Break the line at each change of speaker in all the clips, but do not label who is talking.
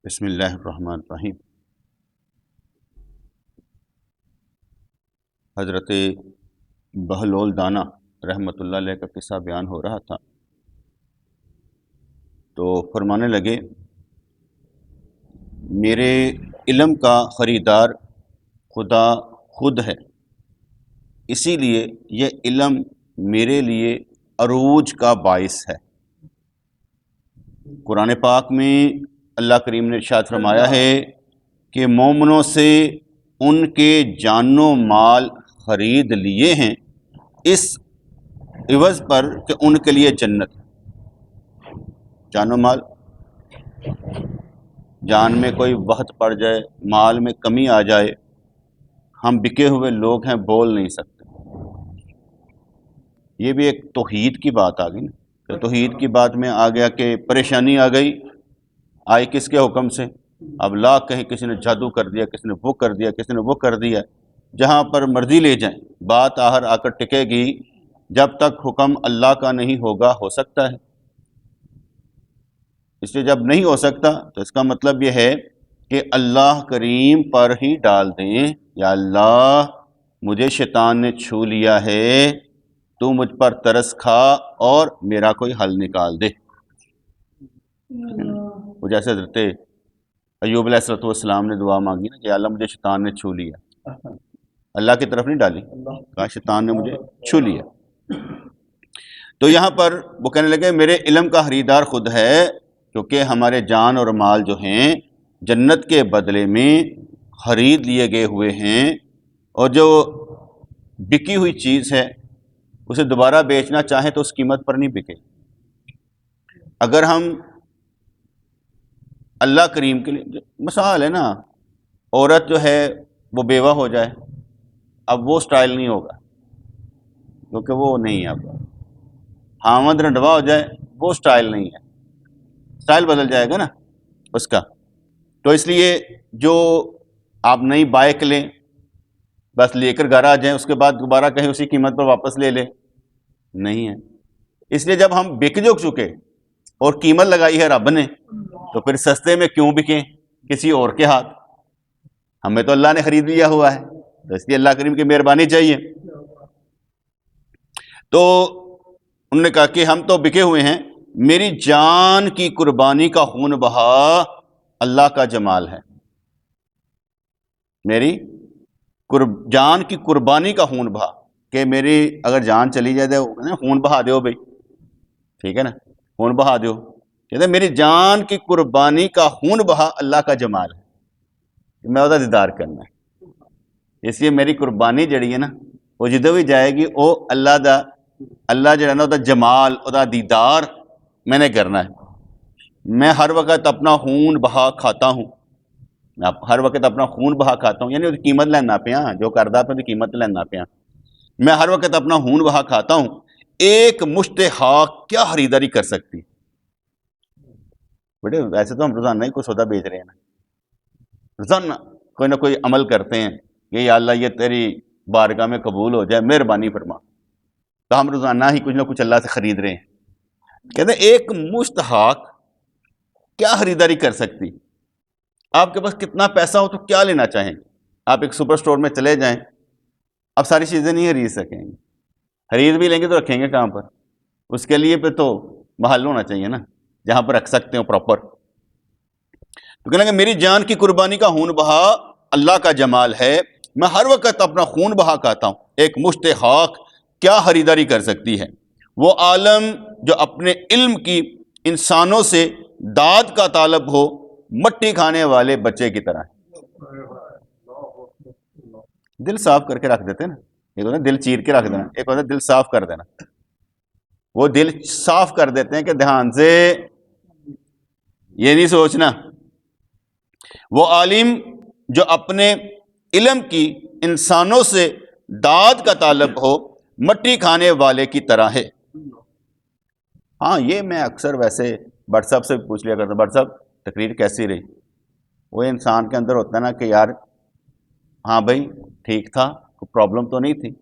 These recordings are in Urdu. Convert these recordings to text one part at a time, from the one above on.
بسم اللہ الرحمن الرحیم۔ حضرت بہلول دانا رحمۃ اللہ علیہ کا قصہ بیان ہو رہا تھا تو فرمانے لگے، میرے علم کا خریدار خدا خود ہے، اسی لیے یہ علم میرے لیے عروج کا باعث ہے۔ قرآن پاک میں اللہ کریم نے ارشاد فرمایا ہے کہ مومنوں سے ان کے جان و مال خرید لیے ہیں اس عوض پر کہ ان کے لیے جنت ہے۔ جان و مال، جان میں کوئی وقت پڑ جائے، مال میں کمی آ جائے، ہم بکے ہوئے لوگ ہیں، بول نہیں سکتے۔ یہ بھی ایک توحید کی بات آ گئی نا، کہ توحید کی بات میں آ گیا کہ پریشانی آ گئی، آئی کس کے حکم سے؟ اب لا کہیں کسی نے جادو کر دیا، کسی نے وہ کر دیا، کسی نے وہ کر دیا، جہاں پر مرضی لے جائیں، بات آخر آ کر ٹکے گی جب تک حکم اللہ کا نہیں ہوگا۔ ہو سکتا ہے، اس لیے جب نہیں ہو سکتا تو اس کا مطلب یہ ہے کہ اللہ کریم پر ہی ڈال دیں، یا اللہ مجھے شیطان نے چھو لیا ہے، تو مجھ پر ترس کھا اور میرا کوئی حل نکال دے۔ وہ جیسے حضرت ایوب علیہ السلام نے دعا مانگی نا کہ اللہ مجھے شیطان نے چھو لیا، اللہ کی طرف نہیں ڈالی، کہا شیطان نے مجھے چھو لیا۔ تو یہاں پر وہ کہنے لگے میرے علم کا خریدار خود ہے، کیونکہ ہمارے جان اور مال جو ہیں جنت کے بدلے میں خرید لیے گئے ہوئے ہیں، اور جو بکی ہوئی چیز ہے اسے دوبارہ بیچنا چاہیں تو اس قیمت پر نہیں بکے۔ اگر ہم اللہ کریم کے لیے، مثال ہے نا، عورت جو ہے وہ بیوہ ہو جائے، اب وہ سٹائل نہیں ہوگا کیونکہ وہ نہیں ہے، اب خامد رنڈوا ہو جائے وہ سٹائل نہیں ہے، سٹائل بدل جائے گا نا اس کا۔ تو اس لیے جو آپ نئی بائک لیں، بس لے کر گھر آ جائیں، اس کے بعد دوبارہ کہیں اسی قیمت پر واپس لے لیں، نہیں ہے۔ اس لیے جب ہم بک جو چکے اور قیمت لگائی ہے رب نے، تو پھر سستے میں کیوں بکیں کسی اور کے ہاتھ؟ ہمیں تو اللہ نے خرید لیا ہوا ہے، تو اس لیے اللہ کریم کی مہربانی چاہیے۔ تو انہوں نے کہا کہ ہم تو بکے ہوئے ہیں، میری جان کی قربانی کا خون بہا اللہ کا جمال ہے۔ میری جان کی قربانی کا خون بہا، کہ میری اگر جان چلی جائے تو خون بہا دیو بھائی، ٹھیک ہے نا، خون بہا دیو۔ کہتے ہیں میری جان کی قربانی کا خون بہا اللہ کا جمال ہے، میں وہ دیدار کرنا ہے، اس لیے میری قربانی جڑی ہے نا وہ جدو بھی جائے گی وہ اللہ جڑا نا وہ جمال، وہ دیدار میں نے کرنا ہے۔ میں ہر وقت اپنا خون بہا کھاتا ہوں، میں ہر وقت اپنا خون بہا کھاتا ہوں، یعنی وہ قیمت لینا پیا، جو کردہ پہ قیمت لینا پیا، میں ہر وقت اپنا خون بہا کھاتا ہوں۔ ایک مشت خاک کیا خریداری کر سکتی؟ بیٹے ویسے تو ہم روزانہ ہی کوئی سودا بیچ رہے ہیں نا، روزانہ کوئی نہ کوئی عمل کرتے ہیں کہ یا اللہ یہ تیری بارگاہ میں قبول ہو جائے، مہربانی فرما، تو ہم روزانہ ہی کچھ نہ کچھ اللہ سے خرید رہے ہیں۔ کہتے ہیں ایک مشت خاک کیا خریداری کر سکتی؟ آپ کے پاس کتنا پیسہ ہو تو کیا لینا چاہیں گے؟ آپ ایک سپر سٹور میں چلے جائیں، اب ساری چیزیں نہیں خرید سکیں گے، خرید بھی لیں گے تو رکھیں گے کہاں پر؟ اس کے لیے پہ تو محل ہونا چاہیے نا جہاں پر رکھ سکتے ہو پراپر۔ تو کہنے کہ میری جان کی قربانی کا خون بہا اللہ کا جمال ہے، میں ہر وقت اپنا خون بہا کھاتا ہوں، ایک مشت خاک کیا خریداری کر سکتی ہے؟ وہ عالم جو اپنے علم کی انسانوں سے داد کا طالب ہو، مٹی کھانے والے بچے کی طرح ہے۔ دل صاف کر کے رکھ دیتے نا، ایک ہوتا ہے دل چیر کے رکھ دینا، ایک ہوتا ہے دل صاف کر دینا۔ وہ دل صاف کر دیتے ہیں کہ دھیان سے یہ نہیں سوچنا۔ وہ عالم جو اپنے علم کی انسانوں سے داد کا طالب ہو، مٹی کھانے والے کی طرح ہے۔ ہاں یہ میں اکثر ویسے بٹ صاحب سے پوچھ لیا کرتا، بٹ صاحب تقریر کیسی رہی؟ وہ انسان کے اندر ہوتا ہے نا کہ یار ہاں بھائی ٹھیک تھا، کوئی پرابلم تو نہیں تھی،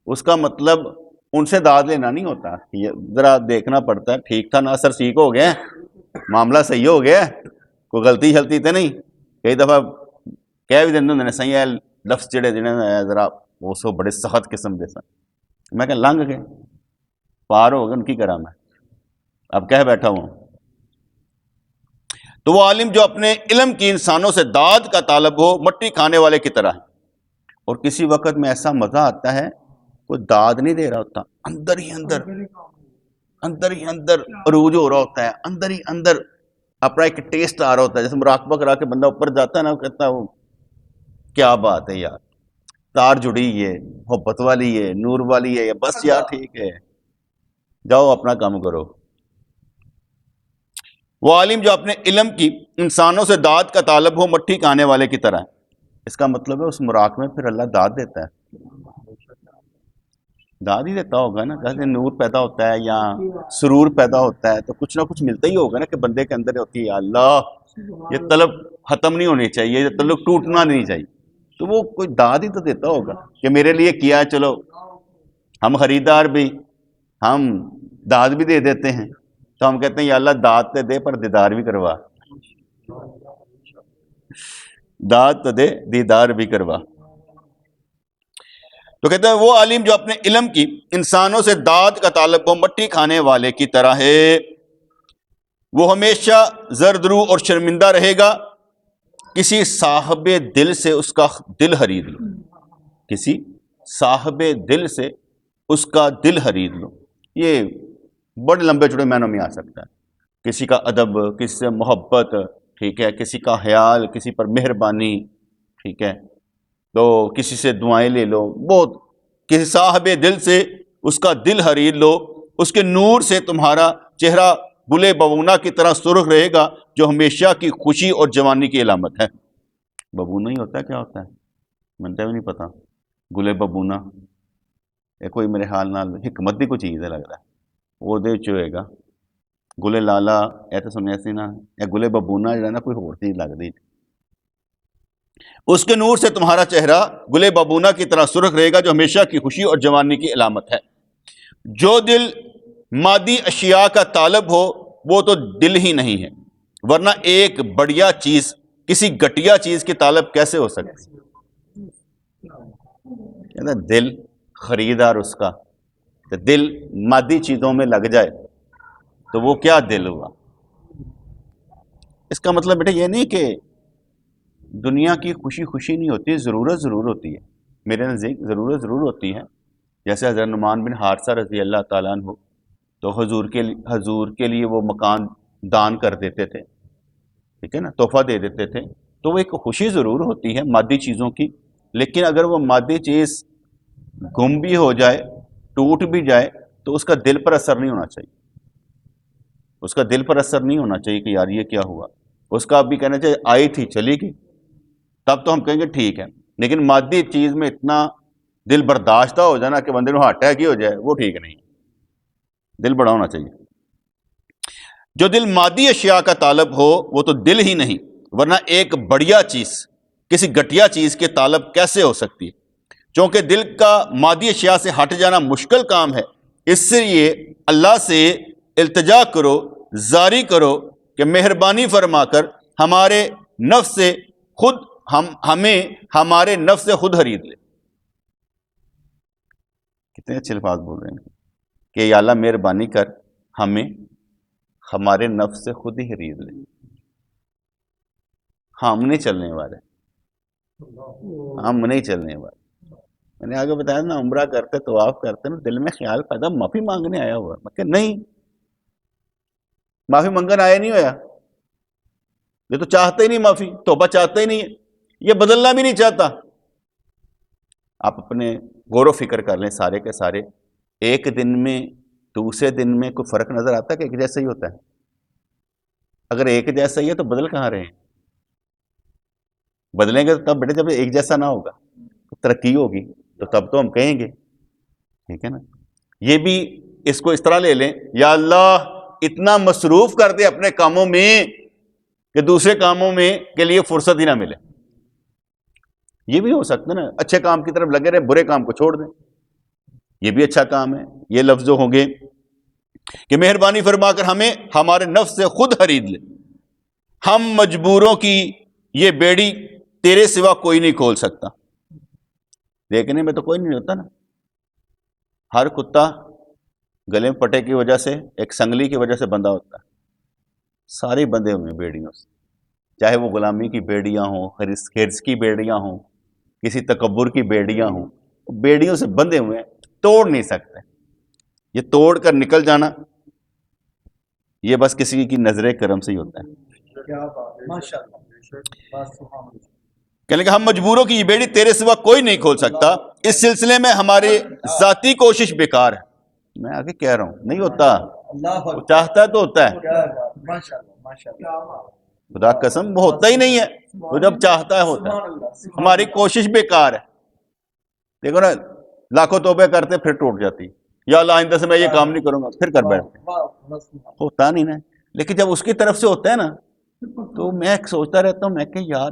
اس کا مطلب ان سے داد لینا نہیں ہوتا، ذرا دیکھنا پڑتا ہے ٹھیک تھا نا، اثر سیکھ ہو گیا، معاملہ صحیح ہو گیا، کوئی غلطی شلطی تو نہیں؟ کئی دفعہ کہہ بھی دیں نے سہی ہے لفظ جڑے ذرا وہ سو بڑے سخت قسم دے سن، میں کہ لنگ گئے پار ہو گئے، ان کی کرا میں اب کہہ بیٹھا ہوں۔ تو وہ عالم جو اپنے علم کی انسانوں سے داد کا طالب ہو مٹی کھانے والے کی طرح ہے، اور کسی وقت میں ایسا مزہ آتا ہے کوئی داد نہیں دے رہا ہوتا، اندر ہی اندر عروج ہو رہا ہوتا ہے، اندر ہی اندر اپنا ایک ٹیسٹ آ رہا ہوتا ہے، جیسے مراقبہ کرا کے بندہ اوپر جاتا ہے نا، وہ کہتا ہے وہ کیا بات ہے یار، تار جڑی ہے، محبت والی ہے، نور والی ہے، بس یار ٹھیک ہے جاؤ اپنا کام کرو۔ وہ عالم جو اپنے علم کی انسانوں سے داد کا طالب ہو مٹھی کھانے والے کی طرح ہے، اس کا مطلب ہے اس مراقبے میں پھر اللہ داد دیتا ہے، داد ہی دیتا ہوگا نا، جیسے نور پیدا ہوتا ہے یا سرور پیدا ہوتا ہے تو کچھ نہ کچھ ملتا ہی ہوگا نا، کہ بندے کے اندر ہوتی ہے اللہ یہ طلب ختم نہیں ہونی چاہیے، یہ طلب ٹوٹنا نہیں چاہیے، تو وہ کوئی داد ہی تو دیتا ہوگا کہ میرے لیے کیا ہے، چلو ہم خریدار بھی ہم داد بھی دے دیتے ہیں، تو ہم کہتے ہیں یا اللہ داد تے دے پر دیدار بھی کروا، داد تو دے دیدار بھی کروا۔ تو کہتے ہیں وہ عالم جو اپنے علم کی انسانوں سے داد کا طالب ہو مٹی کھانے والے کی طرح ہے، وہ ہمیشہ زرد رو اور شرمندہ رہے گا، کسی صاحب دل سے اس کا دل خرید لو، کسی صاحب دل سے اس کا دل خرید لو، یہ بڑے لمبے چوڑے معنوں میں آ سکتا ہے، کسی کا ادب، کسی سے محبت، ٹھیک ہے، کسی کا خیال، کسی پر مہربانی، ٹھیک ہے، تو کسی سے دعائیں لے لو، بہت کسی صاحب دل سے اس کا دل خرید لو، اس کے نور سے تمہارا چہرہ گلے ببونا کی طرح سرخ رہے گا، جو ہمیشہ کی خوشی اور جوانی کی علامت ہے۔ ببونا ہی ہوتا ہے، کیا ہوتا ہے منتا بھی نہیں پتا، گلے ببونا یہ کوئی میرے خیال نال حکمت دی کوئی چیز ہے لگ رہا ہے، وہ دے ہوئے گا گلے لالا اے تو سنیا سی نا، یا گلے ببونا جڑا نا کوئی اور چیز لگتی، اس کے نور سے تمہارا چہرہ گلے ببونا کی طرح سرخ رہے گا، جو ہمیشہ کی خوشی اور جوانی کی علامت ہے۔ جو دل مادی اشیاء کا طالب ہو وہ تو دل ہی نہیں ہے، ورنہ ایک بڑھیا چیز کسی گھٹیا چیز کی طالب کیسے ہو سکتی؟ دل خریدار اس کا، تو دل مادی چیزوں میں لگ جائے تو وہ کیا دل ہوا؟ اس کا مطلب بیٹا یہ نہیں کہ دنیا کی خوشی خوشی نہیں ہوتی، ضرورت ضرور ہوتی ہے، میرے نزدیک ضرورت ضرور ہوتی ہے۔ جیسے حضرت نعمان بن حارثہ رضی اللہ تعالیٰ عنہ تو حضور کے لیے وہ مکان دان کر دیتے تھے، ٹھیک ہے نا، تحفہ دے دیتے تھے، تو وہ ایک خوشی ضرور ہوتی ہے مادی چیزوں کی، لیکن اگر وہ مادی چیز گم بھی ہو جائے، ٹوٹ بھی جائے، تو اس کا دل پر اثر نہیں ہونا چاہیے، اس کا دل پر اثر نہیں ہونا چاہیے کہ یار یہ کیا ہوا، اس کا اب بھی کہنا چاہیے آئی تھی چلی گئی، تب تو ہم کہیں گے ٹھیک ہے، لیکن مادی چیز میں اتنا دل برداشتہ ہو جانا کہ بندے کو ہارٹ اٹیک ہی ہو جائے، وہ ٹھیک نہیں، دل بڑا ہونا چاہیے۔ جو دل مادی اشیاء کا طالب ہو وہ تو دل ہی نہیں، ورنہ ایک بڑھیا چیز کسی گھٹیا چیز کے طالب کیسے ہو سکتی ہے؟ چونکہ دل کا مادی اشیاء سے ہٹ جانا مشکل کام ہے، اس سے یہ اللہ سے التجا کرو، زاری کرو کہ مہربانی فرما کر ہمارے نفس سے خود ہمیں ہمارے نفس سے خود خرید لے۔ کتنے اچھے الفاظ بول رہے ہیں کہ یا اللہ مہربانی کر ہمیں ہمارے نفس سے خود ہی خرید لے، ہم نہیں چلنے والے، ہم نہیں چلنے والے۔ میں نے آگے بتایا نا، عمرہ کرتے طواف کرتے نا، دل میں خیال پیدا معافی مانگنے آیا ہوا، میں کہ نہیں، معافی منگن آیا نہیں ہوا، یہ تو چاہتا ہی نہیں، معافی توبہ چاہتا ہی نہیں ہے، یہ بدلنا بھی نہیں چاہتا۔ آپ اپنے غور و فکر کر لیں سارے کے سارے، ایک دن میں دوسرے دن میں کوئی فرق نظر آتا ہے کہ ایک جیسا ہی ہوتا ہے؟ اگر ایک جیسا ہی ہے تو بدل کہاں رہے ہیں؟ بدلیں گے تو تب بیٹے جب ایک جیسا نہ ہوگا، ترقی ہوگی تو تب تو ہم کہیں گے، ٹھیک ہے نا۔ یہ بھی اس کو اس طرح لے لیں، یا اللہ اتنا مصروف کر دے اپنے کاموں میں کہ دوسرے کاموں میں کے لیے فرصت ہی نہ ملے، یہ بھی ہو سکتا ہے نا، اچھے کام کی طرف لگے رہے، برے کام کو چھوڑ دیں، یہ بھی اچھا کام ہے۔ یہ لفظ جو ہوں گے کہ مہربانی فرما کر ہمیں ہمارے نفس سے خود خرید لے، ہم مجبوروں کی یہ بیڑی تیرے سوا کوئی نہیں کھول سکتا. دیکھنے میں تو کوئی نہیں ہوتا نا. ہر کتا گلے میں پٹے کی وجہ سے، ایک سنگلی کی وجہ سے بندہ ہوتا ہے. سارے بندے ہوئے ہیں بیڑیوں سے، چاہے وہ غلامی کی بیڑیاں ہوں، حرص کی بیڑیاں ہوں، کسی تکبر کی بیڑیاں ہوں، بیڑیوں سے بندے ہوئے ہیں، توڑ نہیں سکتے. یہ توڑ کر نکل جانا یہ بس کسی کی نظر کرم سے ہی ہوتا ہے. کہنے کہ ہم مجبوروں کی یہ بیڑی تیرے سوا کوئی نہیں کھول سکتا. اس سلسلے میں ہماری ذاتی کوشش بیکار ہے. میں آگے کہہ رہا ہوں نہیں ہوتا، وہ چاہتا ہے تو ہوتا ہے. خدا قسم وہ ہوتا ہی نہیں ہے، وہ جب چاہتا ہے ہوتا ہے. ہماری کوشش بیکار ہے. دیکھو نا، لاکھوں توبے کرتے پھر ٹوٹ جاتی. یا اللہ آئندہ سے میں یہ کام نہیں کروں گا، پھر کر بیٹھتے. ہوتا نہیں نا. لیکن جب اس کی طرف سے ہوتا ہے نا تو میں سوچتا رہتا ہوں، میں کہ یار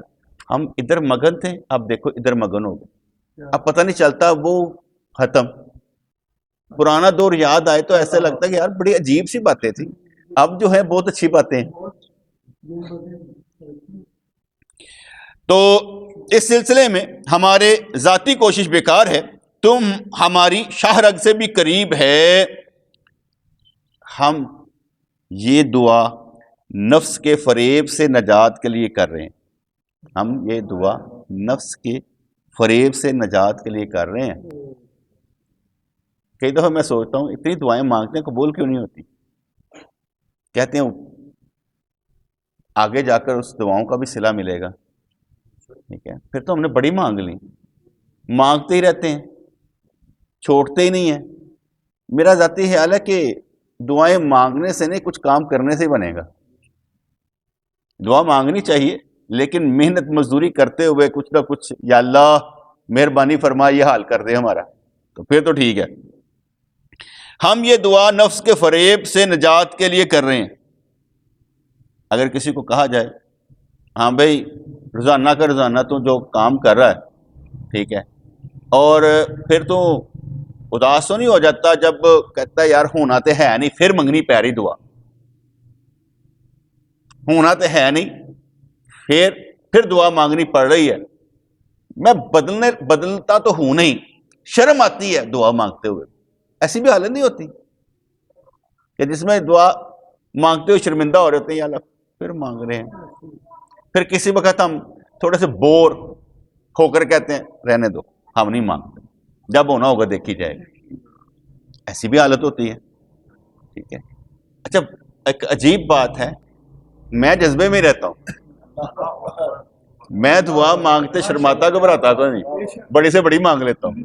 ہم ادھر مگن تھے، اب دیکھو ادھر مگن ہو گئے. اب پتہ نہیں چلتا وہ ختم. پرانا دور یاد آئے تو ایسا لگتا ہے کہ یار بڑی عجیب سی باتیں تھی، اب جو ہے بہت اچھی باتیں ہیں. تو اس سلسلے میں ہمارے ذاتی کوشش بیکار ہے، تم ہماری شاہ رگ سے بھی قریب ہے. ہم یہ دعا نفس کے فریب سے نجات کے لیے کر رہے ہیں. ہم یہ دعا نفس کے فریب سے نجات کے لیے کر رہے ہیں. کئی دفعہ میں سوچتا ہوں اتنی دعائیں مانگتے ہیں، قبول کیوں نہیں ہوتی؟ کہتے ہیں آگے جا کر اس دعاؤں کا بھی صلہ ملے گا. ٹھیک ہے، پھر تو ہم نے بڑی مانگ لی. مانگتے ہی رہتے ہیں، چھوڑتے ہی نہیں ہیں. میرا ذاتی خیال ہے کہ دعائیں مانگنے سے نہیں، کچھ کام کرنے سے ہی بنے گا. دعا مانگنی چاہیے لیکن محنت مزدوری کرتے ہوئے کچھ نہ کچھ، یا اللہ مہربانی فرما یہ حال کر دے ہمارا، تو پھر تو ٹھیک ہے. ہم یہ دعا نفس کے فریب سے نجات کے لیے کر رہے ہیں. اگر کسی کو کہا جائے ہاں بھائی روزانہ کا روزانہ تو جو کام کر رہا ہے ٹھیک ہے، اور پھر تو اداس تو نہیں ہو جاتا جب کہتا ہے یار ہونا تو ہے نہیں، پھر منگنی پی رہی دعا. ہونا تو ہے نہیں، پھر دعا مانگنی پڑ رہی ہے. میں بدلتا تو ہوں نہیں، شرم آتی ہے دعا مانگتے ہوئے. ایسی بھی حالت نہیں ہوتی کہ جس میں دعا مانگتے ہوئے شرمندہ ہو رہے ہوتے ہیں، یا اللہ پھر مانگ رہے ہیں. پھر کسی وقت ہم تھوڑے سے بور ہو کر کہتے ہیں رہنے دو ہم نہیں مانگتے، جب ہونا ہوگا دیکھی جائے گی. ایسی بھی حالت ہوتی ہے. ٹھیک ہے. اچھا ایک عجیب بات ہے، میں جذبے میں رہتا ہوں. میں دعا مانگتے شرماتا گھبراتا تو نہیں، بڑی سے بڑی مانگ لیتا ہوں.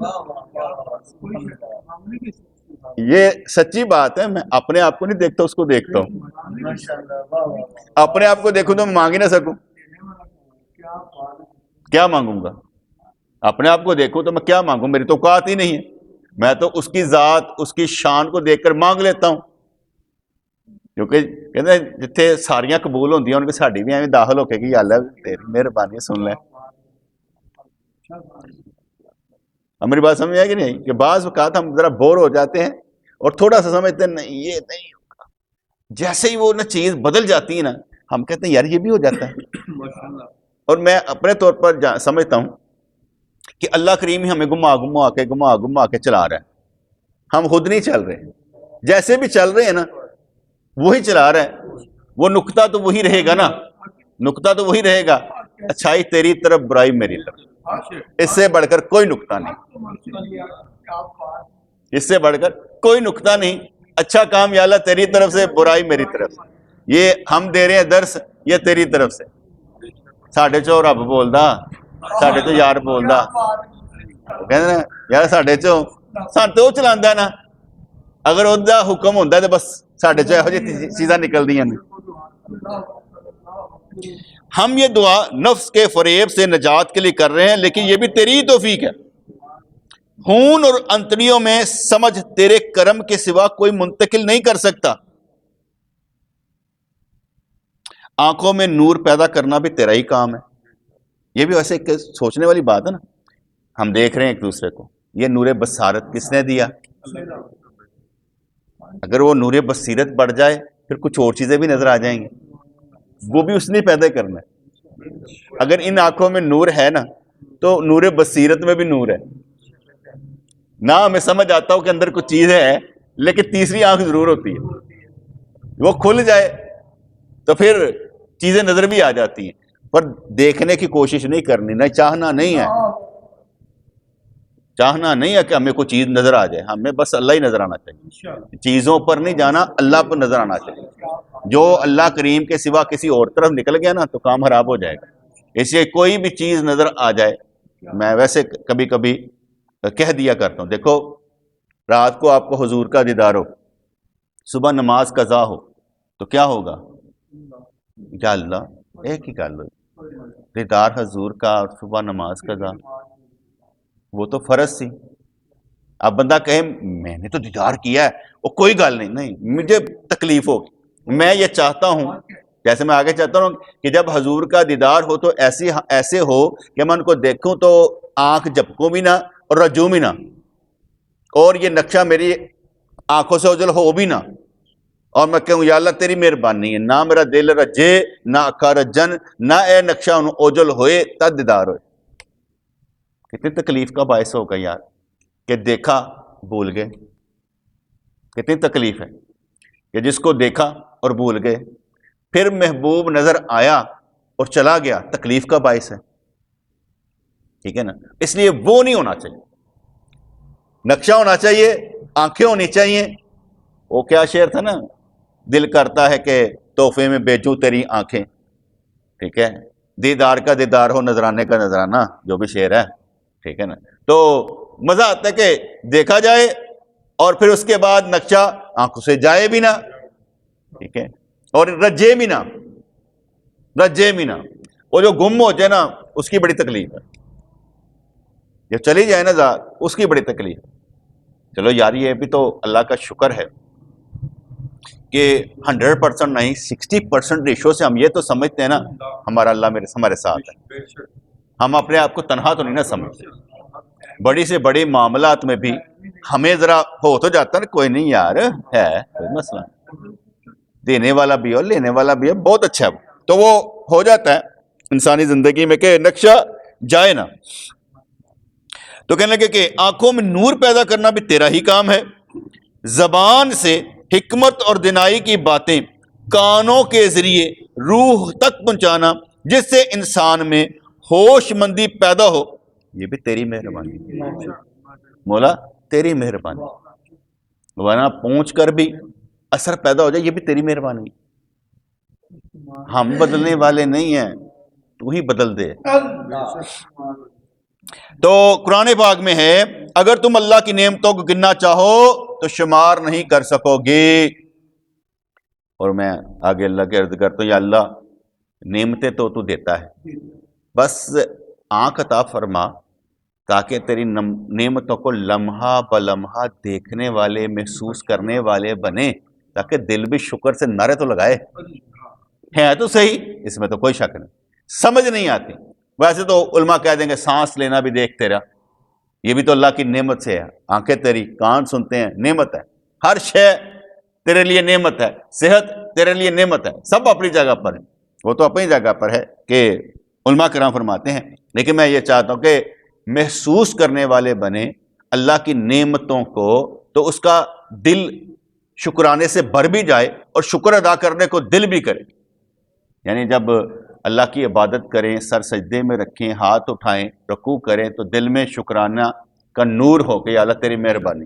یہ سچی بات ہے. میں اپنے آپ کو نہیں دیکھتا، اس کو دیکھتا ہوں. اپنے آپ کو دیکھوں تو میں مانگ ہی نہ سکوں. کیا مانگوں گا؟ اپنے آپ کو دیکھوں تو میں کیا مانگوں؟ میری تو اوقات ہی نہیں ہے. میں تو اس کی ذات، اس کی شان کو دیکھ کر مانگ لیتا ہوں. کیونکہ کہتے ہیں جتنے ساریاں قبول ہوندی ہیں ان کے ساڈی بھی ایویں داخل ہو کے کہ یا اللہ تیری مہربانی سن لے. ہماری بات سمجھ آئے کہ نہیں؟ کہ بعض اوقات ہم ذرا بور ہو جاتے ہیں اور تھوڑا سا سمجھتے ہیں نہیں یہ نہیں ہوگا، جیسے ہی وہ چیز بدل جاتی ہے نا ہم کہتے ہیں یار یہ بھی ہو جاتا ہے. اور میں اپنے طور پر سمجھتا ہوں کہ اللہ کریم ہی ہمیں گھما کے چلا رہا ہے. ہم خود نہیں چل رہے. جیسے بھی چل رہے ہیں نا وہی چلا رہا ہے. وہ نقطہ تو وہی رہے گا نا، نقطہ تو وہی رہے گا، اچھائی تیری طرف برائی میری طرف. اس سے بڑھ کر کوئی نقطہ نہیں، اس سے بڑھ کر کوئی نقطہ نہیں. اچھا کام یا اللہ تیری طرف سے، برائی میری طرف سے. یہ ہم دے رہے ہیں درس، یہ تیری طرف سے. ساڈے چو رب بولدا، ساڈے چو یار بولدا. کہندے یار ساڈے چو سان تے او چلاندا نا، اگر اوندا حکم ہوندا تے بس ساڈے چو یہو جہی چیزاں نکلدیاں نے. ہم یہ دعا نفس کے فریب سے نجات کے لیے کر رہے ہیں، لیکن یہ بھی تیری ہی توفیق ہے. خون اور انتڑیوں میں سمجھ تیرے کرم کے سوا کوئی منتقل نہیں کر سکتا. آنکھوں میں نور پیدا کرنا بھی تیرا ہی کام ہے. یہ بھی ویسے ایک سوچنے والی بات ہے نا. ہم دیکھ رہے ہیں ایک دوسرے کو، یہ نور بصارت کس نے دیا؟ اگر وہ نور بصیرت بڑھ جائے پھر کچھ اور چیزیں بھی نظر آ جائیں گی. وہ بھی اس نے پیدا کرنا ہے. اگر ان آنکھوں میں نور ہے نا تو نور بصیرت میں بھی نور ہے. نہ ہمیں سمجھ آتا ہو کہ اندر کچھ چیز ہے لیکن تیسری آنکھ ضرور ہوتی ہے, وہ کھل جائے تو پھر چیزیں نظر بھی آ جاتی ہیں, پر دیکھنے کی کوشش نہیں کرنی, نہ چاہنا نہیں ہے, چاہنا نہیں ہے کہ ہمیں کوئی چیز نظر آ جائے, ہمیں بس اللہ ہی نظر آنا چاہیے. چیزوں پر نہیں جانا, اللہ پر نظر آنا چاہیے. جو اللہ کریم کے سوا کسی اور طرف نکل گیا نا تو کام خراب ہو جائے گا. اس لیے کوئی بھی چیز نظر آ جائے, میں ویسے کبھی کبھی کہہ دیا کرتا ہوں, دیکھو رات کو آپ کو حضور کا دیدار ہو, صبح نماز قضا ہو تو کیا ہوگا؟ یا اللہ ایک ہی گل ہوئی, دیدار حضور کا اور صبح نماز قضا, وہ تو فرض سی. اب بندہ کہے میں نے تو دیدار کیا ہے, وہ کوئی گل نہیں, نہیں مجھے تکلیف ہوگی. میں یہ چاہتا ہوں, جیسے میں آگے چاہتا ہوں کہ جب حضور کا دیدار ہو تو ایسے ہو کہ میں ان کو دیکھوں تو آنکھ جھپکوں بھی نہ اور رجوں بھی نہ, اور یہ نقشہ میری آنکھوں سے اوجھل ہو بھی نہ, اور میں کہوں یا اللہ تیری مہربانی ہے, نہ میرا دل رجے نہ اکھا رجن, نہ اے نقشہ اوجھل ہوئے تد دیدار ہوئے. کتنی تکلیف کا باعث ہوگا یار کہ دیکھا بھول گئے. کتنی تکلیف ہے کہ جس کو دیکھا اور بھول گئے, پھر محبوب نظر آیا اور چلا گیا, تکلیف کا باعث ہے. ٹھیک ہے نا, اس لیے وہ نہیں ہونا چاہیے. نقشہ ہونا چاہیے, آنکھیں ہونی چاہیے. وہ کیا شعر تھا نا, دل کرتا ہے کہ تحفے میں بیچوں تیری آنکھیں. ٹھیک ہے, دیدار کا دیدار ہو نذرانے کا نذرانہ, جو بھی شعر ہے. ٹھیک ہے نا, تو مزہ آتا ہے کہ دیکھا جائے اور پھر اس کے بعد نقشہ آنکھوں سے جائے بھی نہ. ٹھیک ہے, اور رجے بھی نہ, رجے بھی نہ. وہ جو گم ہو جائے نا اس کی بڑی تکلیف ہے, جو چلی جائے نا ذات اس کی بڑی تکلیف ہے. چلو یار یہ بھی تو اللہ کا شکر ہے کہ 100% نہیں 60% ریشو سے ہم یہ تو سمجھتے ہیں نا ہمارا اللہ ہمارے ساتھ ہے. ہم اپنے آپ کو تنہا تو نہیں نہ سمجھتے. بڑی سے بڑی معاملات میں بھی ہمیں ذرا ہو تو جاتا ہے کوئی نہیں یار ہے, کوئی مسئلہ نہیں, دینے والا بھی ہو لینے والا بھی ہے, بہت اچھا ہے. تو وہ ہو جاتا ہے انسانی زندگی میں کہ نقشہ جائے نا. تو کہنے لگے کہ آنکھوں میں نور پیدا کرنا بھی تیرا ہی کام ہے, زبان سے حکمت اور دنائی کی باتیں کانوں کے ذریعے روح تک پہنچانا جس سے انسان میں ہوش مندی پیدا ہو, یہ بھی تیری مہربانی مولا, تیری مہربانی. ورنہ پہنچ کر بھی اثر پیدا ہو جائے یہ بھی تیری مہربانی. ہم بدلنے والے نہیں ہیں, تو ہی بدل دے. تو قرآن پاک میں ہے اگر تم اللہ کی نعمتوں کو گننا چاہو تو شمار نہیں کر سکو گے. اور میں آگے اللہ کے عرض کرتا ہوں یا اللہ نعمتیں تو دیتا ہے, بس آنکھ عطا فرما تاکہ تیری نعمتوں کو لمحہ بلمحہ دیکھنے والے محسوس کرنے والے بنے, تاکہ دل بھی شکر سے نعرے تو لگائے. ہے تو صحیح, اس میں تو کوئی شک نہیں, سمجھ نہیں آتی. ویسے تو علماء کہہ دیں گے سانس لینا بھی دیکھ تیرا, یہ بھی تو اللہ کی نعمت سے ہے. آنکھیں تیری, کان سنتے ہیں, نعمت ہے. ہر شے تیرے لیے نعمت ہے, صحت تیرے لیے نعمت ہے, سب اپنی جگہ پر ہے. وہ تو اپنی جگہ پر ہے کہ علماء کرام فرماتے ہیں, لیکن میں یہ چاہتا ہوں کہ محسوس کرنے والے بنے اللہ کی نعمتوں کو, تو اس کا دل شکرانے سے بھر بھی جائے اور شکر ادا کرنے کو دل بھی کرے. یعنی جب اللہ کی عبادت کریں, سر سجدے میں رکھیں, ہاتھ اٹھائیں, رکوع کریں, تو دل میں شکرانہ کا نور ہو کہ یا اللہ تیری مہربانی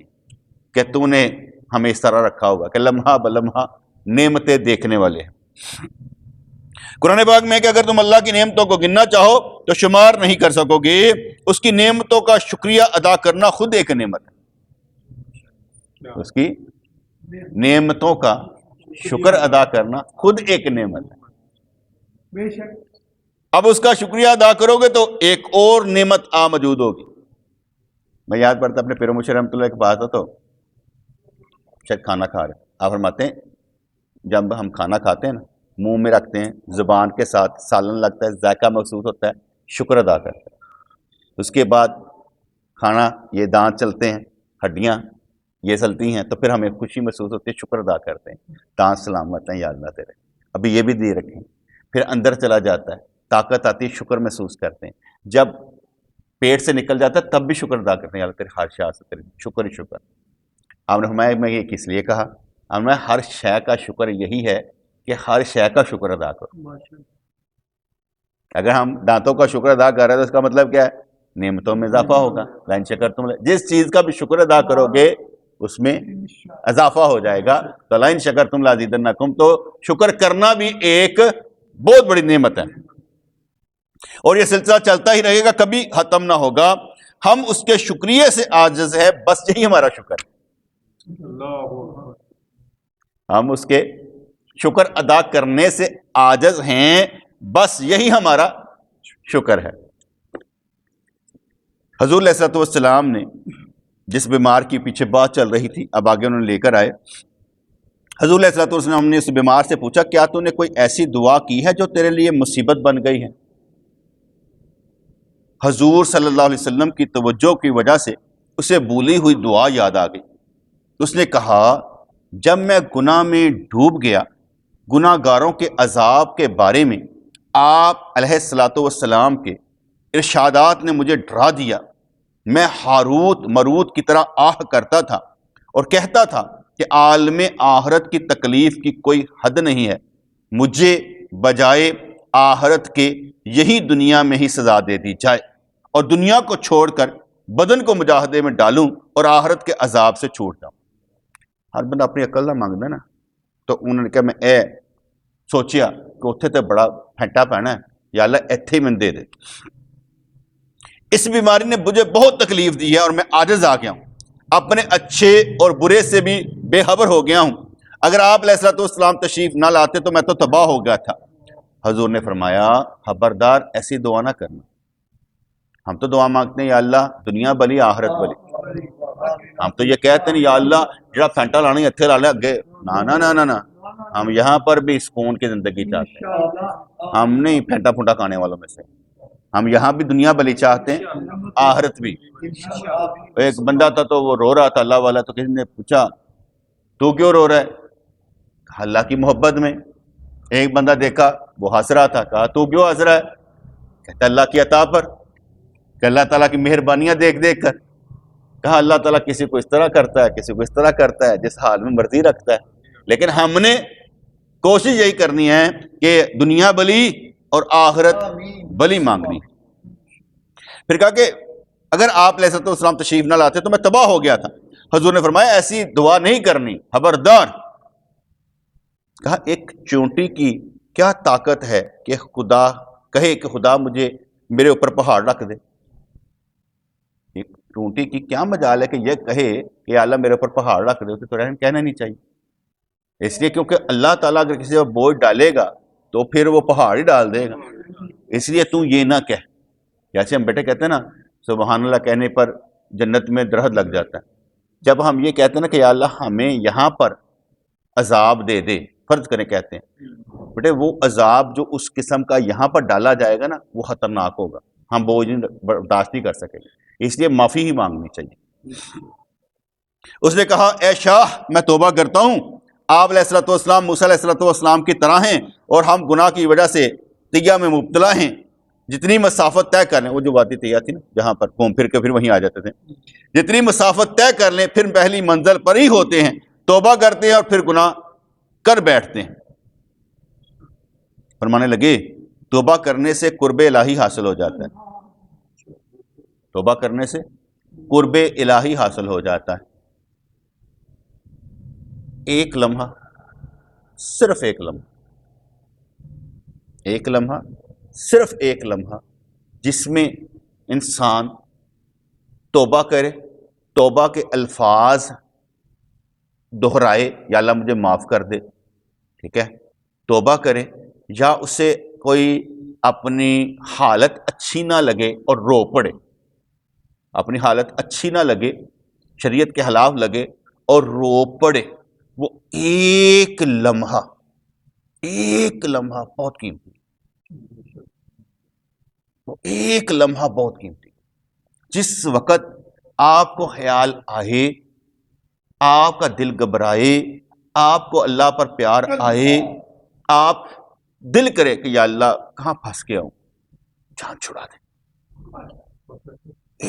کہ تو نے ہمیں اس طرح رکھا ہوگا کہ لمحہ بلمحہ نعمتیں دیکھنے والے ہیں. قرآن پاک میں کہ اگر تم اللہ کی نعمتوں کو گننا چاہو تو شمار نہیں کر سکو گے. اس کی نعمتوں کا شکریہ ادا کرنا خود ایک نعمت ہے. اس کی نعمتوں کا شکر ادا کرنا خود ایک نعمت ہے. اب اس کا شکریہ ادا کرو گے تو ایک اور نعمت موجود ہوگی. میں یاد پڑتا اپنے پیر مرشد رحمۃ اللہ کے پاس تھا, تو شاید کھانا کھا رہے, آپ فرماتے ہیں جب ہم کھانا کھاتے ہیں نا منہ میں رکھتے ہیں, زبان کے ساتھ سالن لگتا ہے, ذائقہ محسوس ہوتا ہے, شکر ادا کرتا ہے. اس کے بعد کھانا, یہ دانت چلتے ہیں, ہڈیاں یہ چلتی ہیں, تو پھر ہمیں خوشی محسوس ہوتی ہے, شکر ادا کرتے ہیں, دانت سلامت ہیں یا اللہ تیرے, ابھی یہ بھی دے رکھیں. پھر اندر چلا جاتا ہے، طاقت آتی ہے، شکر محسوس کرتے ہیں، جب پیٹ سے نکل جاتا ہے تب بھی شکر ادا کرتے ہیں، یا اللہ تیرے ہر شے سے تیرے شکر ہی شکر۔ آپ نے فرمایا میں یہ کس لیے کہا؟ آپ نے ہر شے کا شکر یہی ہے کہ ہر شے کا شکر ادا کرو۔ اگر ہم دانتوں کا شکر ادا کر رہے ہیں تو اس کا مطلب کیا ہے؟ نعمتوں میں اضافہ ہوگا، لئن شکرتم، جس چیز کا بھی شکر ادا کرو گے اس میں اضافہ ہو جائے گا، تو لئن شکرتم لازیدنکم، تو شکر کرنا بھی ایک بہت بڑی نعمت ہے، اور یہ سلسلہ چلتا ہی رہے گا، کبھی ختم نہ ہوگا۔ ہم اس کے شکریہ سے عاجز ہے، بس یہی ہمارا شکر ہے، ہم اس کے شکر ادا کرنے سے عاجز ہیں، بس یہی ہمارا شکر ہے۔ حضور علیہ الصلوۃ والسلام نے جس بیمار کی پیچھے بات چل رہی تھی، اب آگے انہوں نے لے کر آئے، حضور علیہ الصلوۃ والسلام نے اس بیمار سے پوچھا کیا تو نے کوئی ایسی دعا کی ہے جو تیرے لیے مصیبت بن گئی ہے؟ حضور صلی اللہ علیہ وسلم کی توجہ کی وجہ سے اسے بھولی ہوئی دعا یاد آ گئی۔ اس نے کہا جب میں گناہ میں ڈوب گیا، گناہ گاروں کے عذاب کے بارے میں آپ علیہ الصلوۃ والسلام کے ارشادات نے مجھے ڈرا دیا، میں ہاروت مروت کی طرح آہ کرتا تھا اور کہتا تھا کہ عالم آخرت کی تکلیف کی کوئی حد نہیں ہے، مجھے بجائے آخرت کے یہی دنیا میں ہی سزا دے دی جائے اور دنیا کو چھوڑ کر بدن کو مجاہدے میں ڈالوں اور آخرت کے عذاب سے چھوٹ جاؤں۔ ہر بندہ اپنی عقل نہ مانگتا نا، تو انہوں نے کہا میں اے سوچیا کہ اتنے تو بڑا پھینٹا پینا ہے، یا اللہ ایتھے ہی میں دے دے، اس بیماری نے مجھے بہت تکلیف دی ہے اور میں عاجز آ گیا ہوں، اپنے اچھے اور برے سے بھی بے خبر ہو گیا ہوں، اگر آپ علیہ الصلوۃ والسلام تشریف نہ لاتے تو میں تو تباہ ہو گیا تھا۔ حضور نے فرمایا خبردار ایسی دعا نہ کرنا، ہم تو دعا مانگتے ہیں یا اللہ دنیا بلی آخرت بلی، ہم تو یہ کہتے ہیں یا اللہ جڑا پھینٹا لانا اتنے لا لے اگے، نہ ہم یہاں پر بھی سکون کی زندگی چاہتے ہیں، ہم نہیں پھینٹا پھونٹا کھانے والوں میں سے، ہم یہاں بھی دنیا بلی چاہتے ہیں آخرت بھی۔ ایک بندہ تھا تو وہ رو رہا تھا اللہ والا، تو کسی نے پوچھا تو کیوں رو رہا ہے؟ اللہ کی محبت میں۔ ایک بندہ دیکھا وہ ہنس رہا تھا، کہا تو کیوں ہنس رہا ہے؟ کہتا اللہ کی عطا پر، کہ اللہ تعالیٰ کی مہربانیاں دیکھ دیکھ کر۔ کہا اللہ تعالیٰ کسی کو اس طرح کرتا ہے، کسی کو اس طرح کرتا ہے، جس حال میں مرضی رکھتا ہے، لیکن ہم نے کوشش یہی کرنی ہے کہ دنیا بلی اور آخرت بلی مانگنی۔ پھر کہا کہ اگر آپ علیہ الصلوۃ والسلام تشریف نہ لاتے تو میں تباہ ہو گیا تھا۔ حضور نے فرمایا ایسی دعا نہیں کرنی، خبردار۔ کہا ایک چونٹی کی کیا طاقت ہے کہ خدا کہے کہ خدا مجھے میرے اوپر پہاڑ رکھ دے؟ ایک چونٹی کی کیا مجال ہے کہ یہ کہے کہ اللہ میرے اوپر پہاڑ رکھ دے؟ تو کہنا نہیں چاہیے، اس لیے کیونکہ اللہ تعالیٰ اگر کسی پر بوجھ ڈالے گا تو پھر وہ پہاڑ ہی ڈال دے گا، اس لیے تو یہ نہ کہہ۔ جیسے ہم بیٹے کہتے ہیں نا سبحان اللہ کہنے پر جنت میں درخت لگ جاتا ہے، جب ہم یہ کہتے ہیں نا کہ یا اللہ ہمیں یہاں پر عذاب دے دے، فرض کریں کہتے ہیں بیٹے وہ عذاب جو اس قسم کا یہاں پر ڈالا جائے گا نا وہ خطرناک ہوگا، ہم بوجھ برداشت نہیں کر سکیں گے، اس لیے معافی ہی مانگنی چاہیے۔ اس نے کہا اے شاہ میں توبہ کرتا ہوں، آپ علیہ الصلوۃ والسلام موسیٰ علیہ الصلوۃ والسلام کی طرح ہیں اور ہم گناہ کی وجہ سے تیہ میں مبتلا ہیں، جتنی مسافت طے کر لیں، وہ جو وادی تیہ تھی نا جہاں پر گھوم پھر کے پھر وہیں آ جاتے تھے، جتنی مسافت طے کر لیں پھر پہلی منزل پر ہی ہوتے ہیں، توبہ کرتے ہیں اور پھر گناہ کر بیٹھتے ہیں۔ فرمانے لگے توبہ کرنے سے قرب الہی حاصل ہو جاتا ہے، توبہ کرنے سے قرب الہی حاصل ہو جاتا ہے۔ ایک لمحہ، صرف ایک لمحہ، ایک لمحہ، صرف ایک لمحہ جس میں انسان توبہ کرے، توبہ کے الفاظ دہرائے یا اللہ مجھے معاف کر دے، ٹھیک ہے، توبہ کرے، یا اسے کوئی اپنی حالت اچھی نہ لگے اور رو پڑے، اپنی حالت اچھی نہ لگے، شریعت کے خلاف لگے اور رو پڑے، وہ ایک لمحہ بہت قیمتی، وہ ایک لمحہ بہت قیمتی۔ جس وقت آپ کو خیال آئے، آپ کا دل گھبرائے، آپ کو اللہ پر پیار آئے، آپ دل کرے کہ یا اللہ کہاں پھنس گیا ہوں، جان چھڑا دے۔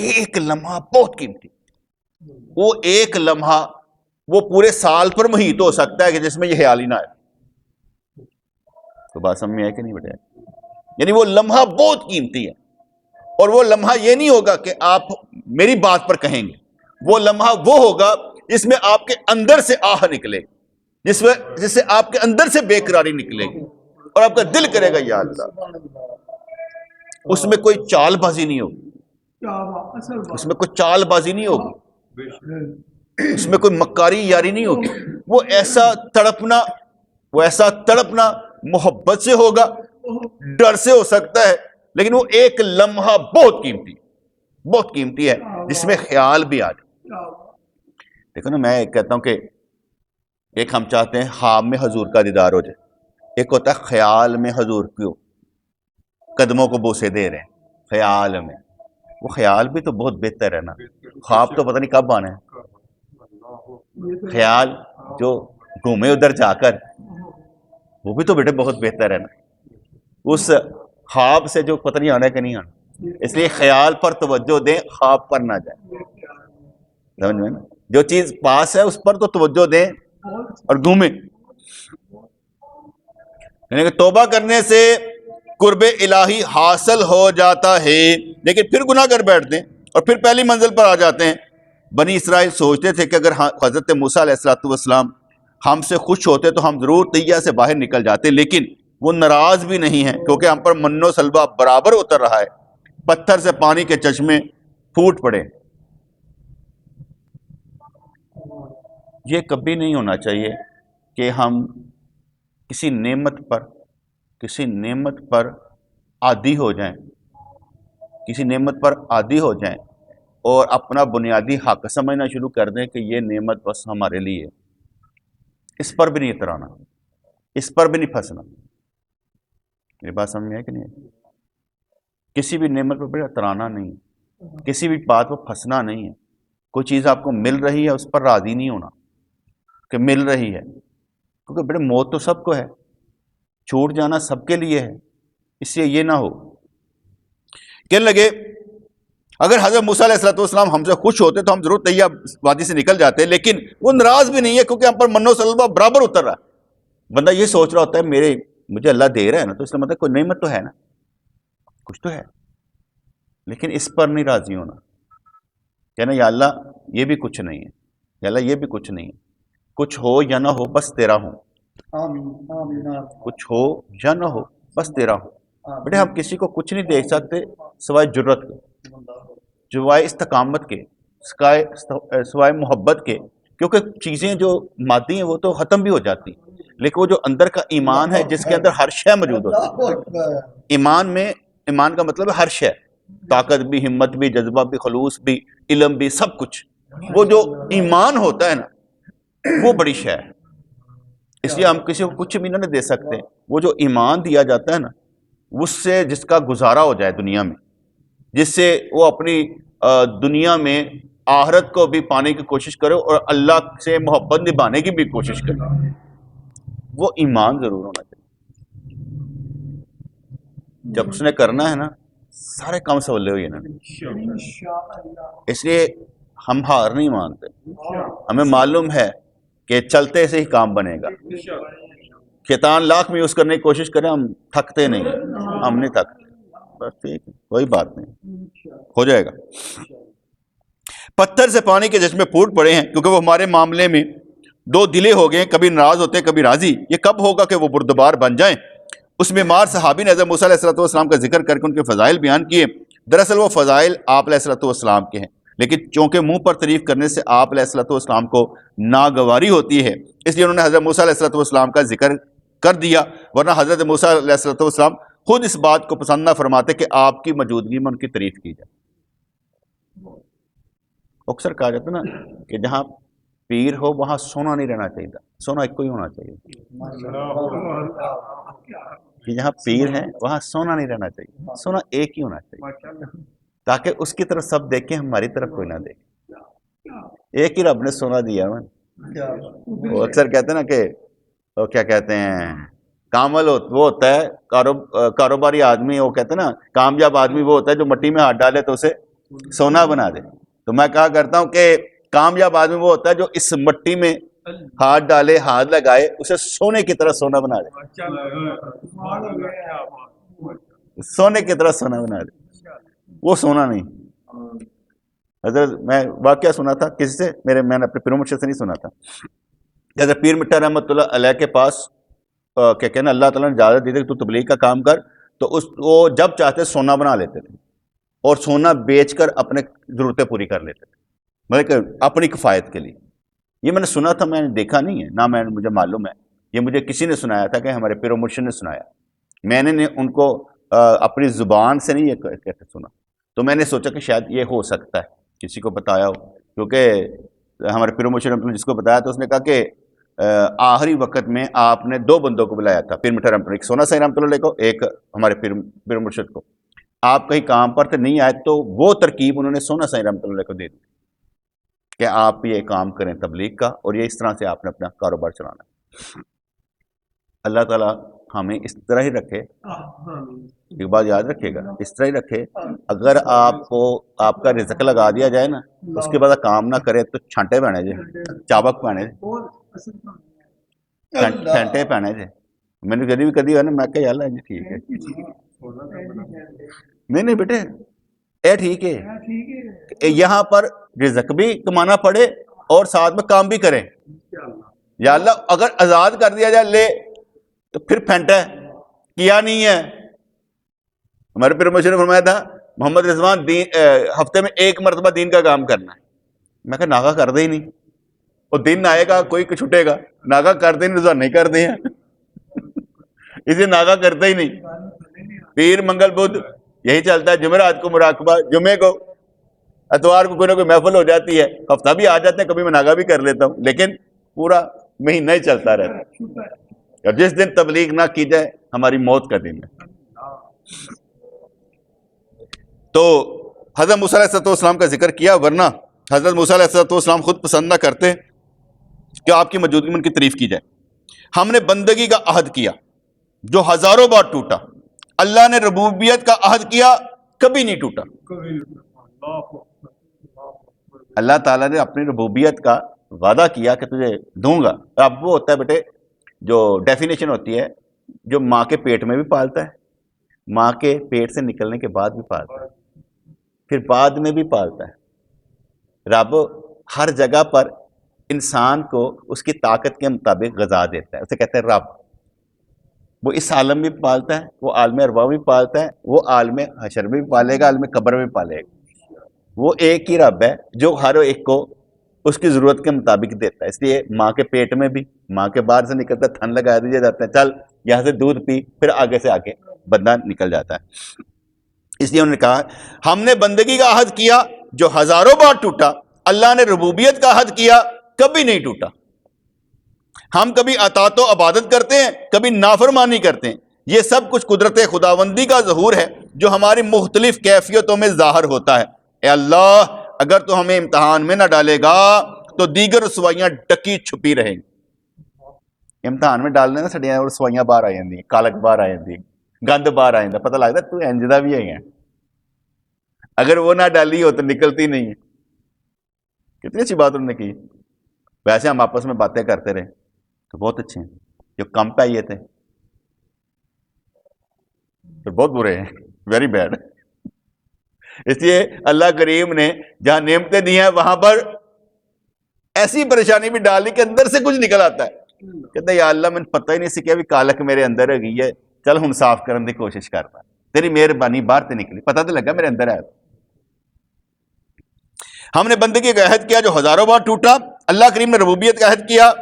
ایک لمحہ بہت قیمتی، وہ ایک لمحہ وہ پورے سال پر محیط ہو سکتا ہے کہ جس میں یہ خیال ہی نہ آئے۔ تو بات سمجھ میں آئے کہ نہیں بیٹے؟ یعنی وہ لمحہ بہت قیمتی ہے، اور وہ لمحہ یہ نہیں ہوگا کہ آپ میری بات پر کہیں گے، وہ لمحہ وہ ہوگا جس میں آپ کے اندر سے آہ نکلے، جس سے آپ کے اندر سے بے قراری نکلے گی، اور آپ کا دل کرے گا یا اللہ۔ اس میں کوئی چال بازی نہیں ہوگی، اس میں کوئی چال بازی نہیں ہوگی، اس میں کوئی مکاری یاری نہیں ہوگی۔ وہ ایسا تڑپنا محبت سے ہوگا، ڈر سے ہو سکتا ہے، لیکن وہ ایک لمحہ بہت قیمتی ہے جس میں خیال بھی آ جائے۔ دیکھو نا، میں کہتا ہوں کہ ایک ہم چاہتے ہیں خواب میں حضور کا دیدار ہو جائے، ایک ہوتا ہے خیال میں حضور کو قدموں کو بوسے دے رہے ہیں خیال میں۔ وہ خیال بھی تو بہت بہتر ہے نا، خواب تو پتہ نہیں کب آنا ہے، خیال جو گھومے ادھر جا کر وہ بھی تو بیٹے بہت بہتر ہے نا، اس خواب سے جو پتہ نہیں آنا ہے کہ نہیں آنا۔ اس لیے خیال پر توجہ دیں، خواب پر نہ جائیں، سمجھ میں نا؟ جو چیز پاس ہے اس پر تو توجہ دیں اور گھومیں۔ یعنی کہ توبہ کرنے سے قرب الہی حاصل ہو جاتا ہے، لیکن پھر گناہ کر بیٹھتے ہیں اور پھر پہلی منزل پر آ جاتے ہیں۔ بنی اسرائیل سوچتے تھے کہ اگر حضرت موسیٰ علیہ السلام ہم سے خوش ہوتے تو ہم ضرور تیہ سے باہر نکل جاتے، لیکن وہ ناراض بھی نہیں ہیں کیونکہ ہم پر من و سلوہ برابر اتر رہا ہے، پتھر سے پانی کے چشمے پھوٹ پڑے۔ یہ کبھی نہیں ہونا چاہیے کہ ہم کسی نعمت پر عادی ہو جائیں، کسی نعمت پر عادی ہو جائیں اور اپنا بنیادی حق سمجھنا شروع کر دیں کہ یہ نعمت بس ہمارے لیے ہے۔ اس پر بھی نہیں اترانا، اس پر بھی نہیں پھنسنا۔ یہ بات سمجھ میں ہے کہ نہیں؟ کسی بھی نعمت پر اترانا نہیں ہے، کسی بھی بات پر پھنسنا نہیں ہے۔ کوئی چیز آپ کو مل رہی ہے اس پر راضی نہیں ہونا کہ مل رہی ہے، کیونکہ بیٹے موت تو سب کو ہے، چھوٹ جانا سب کے لیے ہے، اس لیے یہ نہ ہو۔ کہنے لگے اگر حضرت موسیٰ علیہ السلام ہم سے خوش ہوتے تو ہم ضرور تیہ وادی سے نکل جاتے، لیکن وہ ناراض بھی نہیں ہے کیونکہ ہم پر من و سلوہ برابر اتر رہا ہے۔ بندہ یہ سوچ رہا ہوتا ہے مجھے اللہ دے رہا ہے نا، تو اس کا مطلب کوئی نعمت تو ہے نا، کچھ تو ہے، لیکن اس پر نہیں راضی ہونا، کہنا یا اللہ یہ بھی کچھ نہیں ہے، یا اللہ یہ بھی کچھ نہیں ہے، کچھ ہو یا نہ ہو بس تیرا ہو، کچھ ہو یا نہ ہو بس تیرا ہو۔ بیٹے ہم کسی کو کچھ نہیں دیکھ سکتے سوائے جرت کے، سوائے استقامت کے، سوائے محبت کے، کیونکہ چیزیں جو مادی ہیں وہ تو ختم بھی ہو جاتی، لیکن وہ جو اندر کا ایمان ہے جس کے اندر ہر شے موجود ہوتی ہے۔ ایمان کا مطلب ہے ہر شے، طاقت بھی، ہمت بھی، جذبہ بھی، خلوص بھی، علم بھی، سب کچھ۔ وہ جو ایمان ہوتا ہے نا وہ بڑی شے ہے، اس لیے ہم کسی کو کچھ بھی نہ دے سکتے۔ وہ جو ایمان دیا جاتا ہے نا، اس سے جس کا گزارا ہو جائے دنیا میں، جس سے وہ اپنی دنیا میں آخرت کو بھی پانے کی کوشش کرے اور اللہ سے محبت نبھانے کی بھی کوشش کرے، وہ ایمان ضرور ہونا چاہیے۔ جب اس نے کرنا ہے نا سارے کام سولے ہوئے نا، اس لیے ہم ہار نہیں مانتے، ہمیں معلوم ہے کہ چلتے سے ہی کام بنے گا۔ شیطان لاکھ میں یوز کرنے کی کوشش کرے، ہم تھکتے نہیں، ہم نہیں تھکتے، بس ٹھیک ہے، کوئی بات نہیں، ہو جائے گا۔ پتھر سے پانی کے چشمے پھوٹ پڑے ہیں کیونکہ وہ ہمارے معاملے میں دو دلے ہو گئے، کبھی ناراض ہوتے کبھی راضی۔ یہ کب ہوگا کہ وہ بردبار بن جائیں؟ اس بیمار صحابی نے حضرت موسیٰ علیہ السلام کا ذکر کر کے ان کے فضائل بیان کیے۔ دراصل وہ فضائل آپ علیہ السلام کے ہیں، لیکن چونکہ منہ پر تعریف کرنے سے آپ علیہ السلام کو ناگواری ہوتی ہے، اس لیے انہوں نے حضرت موسیٰ علیہ السلام کا ذکر کر دیا، ورنہ حضرت موسیٰ علیہ السلام خود اس بات کو پسند نہ فرماتے کہ آپ کی موجودگی میں ان کی تعریف کی جائے۔ اکثر کہا جاتا نا کہ جہاں پیر ہو وہاں سونا نہیں رہنا چاہیے، سونا ایک کو ہی ہونا چاہیے، کہ جہاں پیر ہے وہاں سونا نہیں رہنا چاہیے، سونا ایک ہی ہونا چاہیے تاکہ اس کی طرف سب دیکھیں، ہماری طرف کوئی نہ دیکھے۔ ایک ہی رب نے سونا دیا ہے۔ وہ اکثر کہتے ہیں نا کہ وہ کیا کہتے ہیں، کامل وہ ہوتا ہے کاروباری آدمی، وہ کہتے ہیں نا کامیاب آدمی وہ ہوتا ہے جو مٹی میں ہاتھ ڈالے تو اسے سونا بنا دے. تو میں کہا کرتا ہوں کہ کامیاب آدمی وہ ہوتا ہے جو اس مٹی میں ہاتھ ڈالے، ہاتھ لگائے، اسے سونے کی طرح سونا بنا دے، سونے کی طرح سونا بنا دے. وہ سونا نہیں. حضرت میں واقعہ سنا تھا کسی سے، میں نے اپنے پیر مرشد سے نہیں سنا تھا. حضرت پیر مٹھا رحمۃ اللہ علیہ کے پاس کیا کہنا اللہ تعالیٰ نے اجازت دی تھی کہ تو تبلیغ کا کام کر، تو وہ جب چاہتے سونا بنا لیتے تھے اور سونا بیچ کر اپنے ضرورتیں پوری کر لیتے تھے، مطلب کہ اپنی کفایت کے لیے. یہ میں نے سنا تھا، میں نے دیکھا نہیں ہے، نہ مجھے معلوم ہے، یہ مجھے کسی نے سنایا تھا کہ ہمارے پیر و مرشد نے سنایا. میں نے ان کو اپنی زبان سے نہیں یہ کہتے سنا. تو میں نے سوچا کہ شاید یہ ہو سکتا ہے کسی کو بتایا ہو، کیونکہ ہمارے پیر و مرشد نے جس کو بتایا تو اس نے کہا کہ آخری وقت میں آپ نے 2 بندوں کو بلایا تھا، پیر مٹھا رحمۃ اللہ، ایک سونا سائی رحمۃ اللہ علیہ کو، ایک ہمارے پیر مرشد کو. آپ کہیں کام پر تھے نہیں آئے تو وہ ترکیب انہوں نے سونا سائی رحمۃ اللہ علیہ کو دے دی کہ آپ یہ کام کریں تبلیغ کا، اور یہ اس طرح سے آپ نے اپنا کاروبار چلانا ہے. اللہ تعالیٰ ہمیں اس طرح ہی رکھے. ایک بات یاد رکھیے گا، اس طرح ہی رکھے. اگر آپ کو آپ کا رزق لگا دیا جائے نا، اس کے بعد کام نہ کرے تو چھانٹے پہنے جائے، چابک پہنے جائے، چھانٹے پہنے جائے. میں نے کدی ہے نا، میں کہا یار جی ٹھیک ہے، نہیں بیٹے اے ٹھیک ہے، یہاں پر رزق بھی کمانا پڑے اور ساتھ میں کام بھی کریں. یا اللہ اگر آزاد کر دیا جائے لے تو پھر پھینٹا ہے، کیا نہیں ہے. ہمارے پیر مرشد نے فرمایا تھا محمد رضوان ہفتے میں 1 مرتبہ دین کا کام کرنا ہے. میں کہا ناغا کر دے ہی نہیں، وہ دن آئے گا کوئی چھٹے گا، ناغا کر دے نہیں، رضوان نہیں کر دے ہیں اسے ناغا کرتا ہی نہیں. پیر منگل بدھ یہی چلتا ہے، جمعرات کو مراقبہ، جمعے کو اتوار کو کوئی نہ کوئی محفل ہو جاتی ہے، ہفتہ بھی آ جاتے ہیں، کبھی میں ناغا بھی کر لیتا ہوں، لیکن پورا مہینہ ہی چلتا رہتا ہے. اور جس دن تبلیغ نہ کی جائے ہماری موت کا دن ہے. تو حضرت موسیٰ علیہ السلام کا ذکر کیا، ورنہ حضرت موسیٰ علیہ السلام خود پسند نہ کرتے کہ آپ کی موجودگی میں ان کی تعریف کی جائے. ہم نے بندگی کا عہد کیا جو ہزاروں بار ٹوٹا. اللہ نے ربوبیت کا عہد کیا، کبھی نہیں ٹوٹا. اللہ تعالیٰ نے اپنی ربوبیت کا وعدہ کیا کہ تجھے دوں گا. اب وہ ہوتا ہے بیٹے جو ڈیفینیشن ہوتی ہے، جو ماں کے پیٹ میں بھی پالتا ہے، ماں کے پیٹ سے نکلنے کے بعد بھی پالتا ہے، پھر بعد میں بھی پالتا ہے. رب ہر جگہ پر انسان کو اس کی طاقت کے مطابق غذا دیتا ہے، اسے کہتے ہیں رب. وہ اس عالم میں بھی پالتا ہے، وہ عالم ارواح بھی پالتا ہے، وہ عالم حشر میں بھی پالے گا، عالم قبر میں بھی پالے گا. وہ ایک ہی رب ہے جو ہر ایک کو اس کی ضرورت کے مطابق دیتا ہے. اس لیے ماں کے پیٹ میں بھی، ماں کے باہر سے نکلتا تھن لگا دیا جاتا ہے، چل یہاں سے دودھ پی، پھر آگے سے آگے بندہ نکل جاتا ہے. اس لیے انہوں نے کہا ہم نے بندگی کا عہد کیا جو ہزاروں بار ٹوٹا. اللہ نے ربوبیت کا عہد کیا، کبھی نہیں ٹوٹا. ہم کبھی اطاعت و عبادت کرتے ہیں، کبھی نافرمانی کرتے ہیں. یہ سب کچھ قدرت خداوندی کا ظہور ہے جو ہماری مختلف کیفیتوں میں ظاہر ہوتا ہے. اے اللہ اگر تو ہمیں امتحان میں نہ ڈالے گا تو دیگر رسوائیاں ڈکی چھپی رہیں گی. امتحان میں ڈالنے نا سڈیاں رسوائیاں باہر آ جاندی، کالک باہر آ جاندی، گند باہر آ جاتا، پتہ لگتا تو انجدہ بھی ہے. اگر وہ نہ ڈالی ہو تو نکلتی نہیں ہے. کتنی اچھی بات انہوں نے کی. ویسے ہم آپس میں باتیں کرتے رہے تو بہت اچھے ہیں، جو کم پہ آئیے تھے تو بہت برے ہیں، ویری بیڈ. اس لیے اللہ کریم نے جہاں نعمتیں دی ہیں وہاں پر ایسی پریشانی بھی ڈالی کہ اندر سے کچھ نکل آتا ہے. کہتا ہے یا اللہ میں پتہ ہی نہیں سی کہ ابھی کالک میرے اندر ہے گئی ہے، چل ہن صاف کرنے کی کوشش کرتا، تیری مہربانی باہر تے نکلی، پتہ تو لگا میرے اندر ہے. ہم نے بندگی کا عہد کیا جو ہزاروں بار ٹوٹا. اللہ کریم نے ربوبیت کا عہد کیا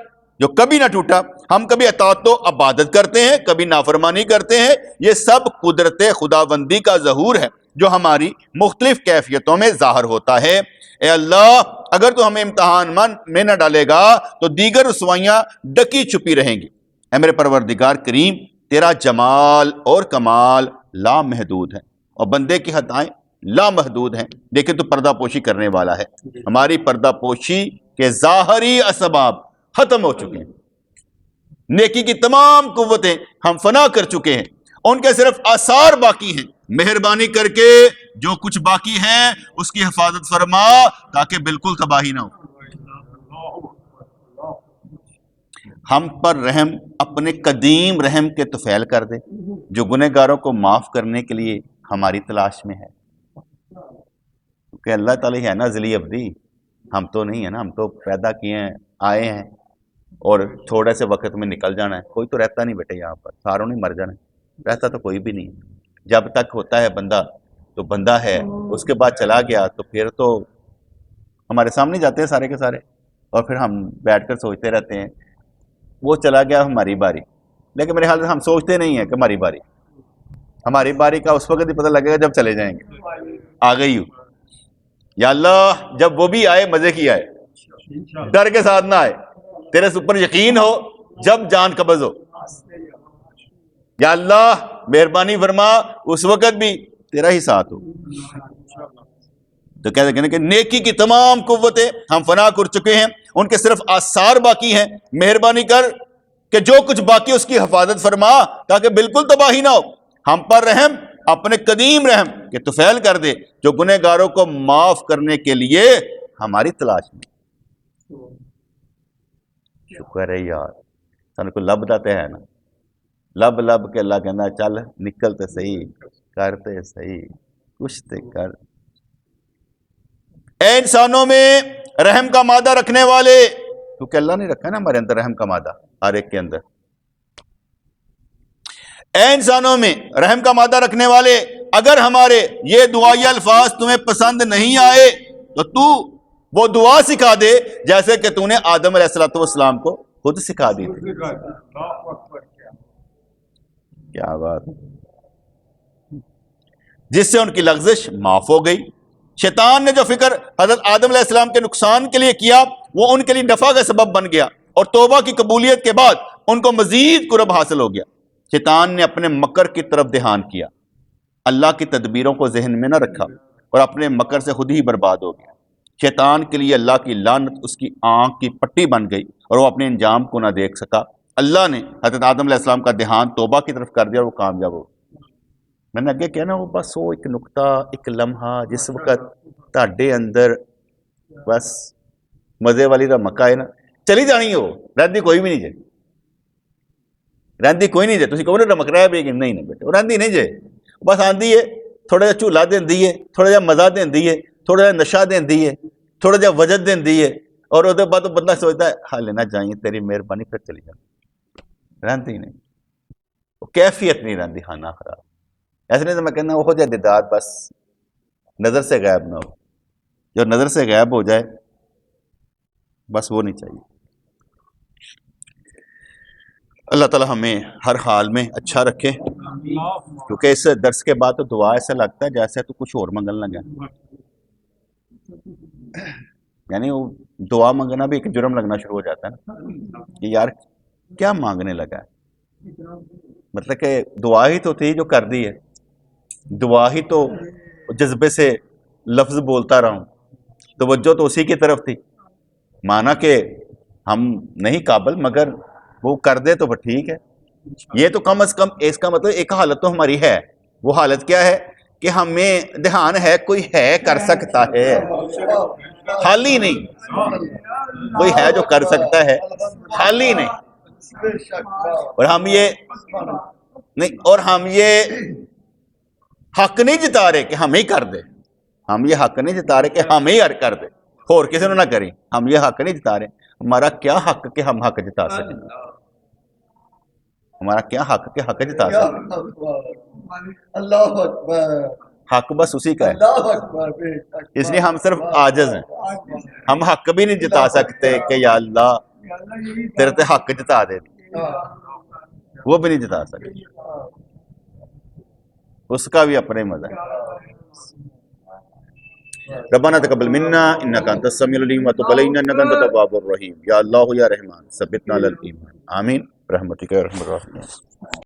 جو کبھی نہ ٹوٹا. ہم کبھی اطاعت و عبادت کرتے ہیں، کبھی نافرمانی کرتے ہیں. یہ سب قدرت خداوندی کا ظہور ہے جو ہماری مختلف کیفیتوں میں ظاہر ہوتا ہے. اے اللہ اگر تو ہمیں امتحان میں نہ ڈالے گا تو دیگر رسوائیاں ڈکی چھپی رہیں گی. اے میرے پروردگار کریم تیرا جمال اور کمال لامحدود ہے اور بندے کی خطائیں لامحدود ہیں، لیکن تو پردہ پوشی کرنے والا ہے. ہماری پردہ پوشی کے ظاہری اسباب ختم ہو چکے ہیں. نیکی کی تمام قوتیں ہم فنا کر چکے ہیں، ان کے صرف آثار باقی ہیں، مہربانی کر کے جو کچھ باقی ہے اس کی حفاظت فرما تاکہ بالکل تباہی نہ ہو۔ ہم پر رحم اپنے قدیم رحم کے طفیل کر دے جو گنہگاروں کو معاف کرنے کے لیے ہماری تلاش میں ہے، کہ اللہ تعالیٰ ہے نا ذلی ابدی، ہم تو نہیں ہے نا، ہم تو پیدا کیے ہیں، آئے ہیں اور تھوڑے سے وقت میں نکل جانا ہے۔ کوئی تو رہتا نہیں بیٹے یہاں پر، ساروں نے مر جانا ہے، رہتا تو کوئی بھی نہیں ہے۔ جب تک ہوتا ہے بندہ تو بندہ ہے، اس کے بعد چلا گیا تو پھر تو ہمارے سامنے جاتے ہیں سارے کے سارے، اور پھر ہم بیٹھ کر سوچتے رہتے ہیں وہ چلا گیا ہماری باری، لیکن میرے خیال سے ہم سوچتے نہیں ہیں کہ ہماری باری کا اس وقت ہی پتہ لگے گا جب چلے جائیں گے، آ گئی ہوں۔ یا اللہ جب وہ بھی آئے مزے کی آئے، ڈر کے ساتھ نہ آئے، تیرے سے اوپر یقین ہو جب جان قبض ہو۔ یا اللہ مہربانی فرما اس وقت بھی تیرا ہی ساتھ ہو۔ تو کہتے ہیں کہ نیکی کی تمام قوتیں ہم فنا کر چکے ہیں، ان کے صرف آثار باقی ہیں، مہربانی کر کہ جو کچھ باقی اس کی حفاظت فرما تاکہ بالکل تباہی نہ ہو۔ ہم پر رحم اپنے قدیم رحم کے طفیل کر دے جو گنہگاروں کو معاف کرنے کے لیے ہماری تلاش میں۔ شکر ہے یار سن کو لب دا تے ہے نا، لب کے اللہ کہنا چل نکلتے صحیح، کرتے صحیح، کچھ تے کر۔ اے انسانوں میں رحم کا مادہ رکھنے والے، کیونکہ اللہ نے رکھا ہے نا ہمارے اندر رحم کا مادہ، ہر ایک کے اندر۔ اے انسانوں میں رحم کا مادہ رکھنے والے، اگر ہمارے یہ دعائی الفاظ تمہیں پسند نہیں آئے تو تو وہ دعا سکھا دے جیسے کہ تو نے آدم علیہ السلام کو خود سکھا دی تھی۔ کیا بات، جس سے ان کی لغزش معاف ہو گئی۔ شیطان نے جو فکر حضرت آدم علیہ السلام کے نقصان کے لیے کیا وہ ان کے لیے نفع کا سبب بن گیا، اور توبہ کی قبولیت کے بعد ان کو مزید قرب حاصل ہو گیا۔ شیطان نے اپنے مکر کی طرف دھیان کیا، اللہ کی تدبیروں کو ذہن میں نہ رکھا اور اپنے مکر سے خود ہی برباد ہو گیا۔ شیطان کے لیے اللہ کی لعنت اس کی آنکھ کی پٹی بن گئی اور وہ اپنے انجام کو نہ دیکھ سکا۔ اللہ نے حضرت آدم علیہ السلام کا دھیان توبہ کی طرف کر دیا اور وہ کامیاب ہو۔ میں نے اگے کہنا وہ بس وہ ایک نقطہ، ایک لمحہ جس وقت تہاڈے اندر بس مزے والی رمک آئے نا، چلی جانی ہو، رہندی کوئی بھی نہیں جے، رہندی کوئی نہیں جے۔ تسی کہو نا رمک رہ پی گی، نہیں بیٹے وہ رہندی نہیں جے، بس آندی ہے تھوڑا جہا جھولا دیندی ہے، تھوڑا جہا مزہ دیندی ہے، تھوڑا جہا نشہ دیندی ہے، تھوڑا جہا وجد دیندی ہے، اور اس کے بعد بندہ سوچتا ہے حالے نہ جائیں تیری مہربانی پھر چلی جائیں، رہندی نہیں، وہ کیفیت نہیں رہندی کھانا خراب۔ ایسے نہیں تو میں کہنا وہ جہاں دیدار بس نظر سے غائب نہ ہو، جو نظر سے غائب ہو جائے بس وہ نہیں چاہیے۔ اللہ تعالی ہمیں ہر حال میں اچھا رکھے، کیونکہ اس درس کے بعد تو دعا ایسا لگتا ہے جیسے تو کچھ اور منگن لگا، یعنی وہ دعا منگنا بھی ایک جرم لگنا شروع ہو جاتا ہے نا کہ یار کیا مانگنے لگا ہے، مطلب کہ دعا ہی تو تھی جو کر دی ہے، دعا ہی تو جذبے سے لفظ بولتا رہا ہوں، توجہ تو اسی کی طرف تھی، مانا کہ ہم نہیں قابل مگر وہ کر دے تو ٹھیک ہے۔ یہ تو کم از کم اس کا مطلب ایک حالت تو ہماری ہے، وہ حالت کیا ہے کہ ہمیں دھیان ہے کوئی ہے کر سکتا ہے، خالی نہیں، کوئی ہے جو کر سکتا ہے، خالی نہیں۔ اور ہم یہ نہیں، اور ہم یہ حق نہیں جتا رہے کہ ہم ہی کر دیں، ہم یہ حق نہیں جتا رہے کہ ہم ہی کر دیں اور کسی نے نہ کریں، ہم یہ حق نہیں جتا رہے، ہمارا کیا حق کہ ہم حق جتا سکیں، ہمارا کیا حق کہ حق جتا سکیں،
اللہ اکبر،
حق بس اسی کا ہے، اس لیے ہم صرف عاجز ہیں، ہم حق بھی نہیں جتا سکتے کہ یا اللہ تیرے تے حق جتا دے، وہ بھی نہیں جتا سکتے، اس کا بھی اپنے مزہ ہے۔ ربنا تقبل منا انك انت السميع العليم وتب علينا انك انت التواب الرحيم، یا اللہ یا رحمان ثبتنا علی الایمان، آمین برحمتک یا ارحم الراحمین۔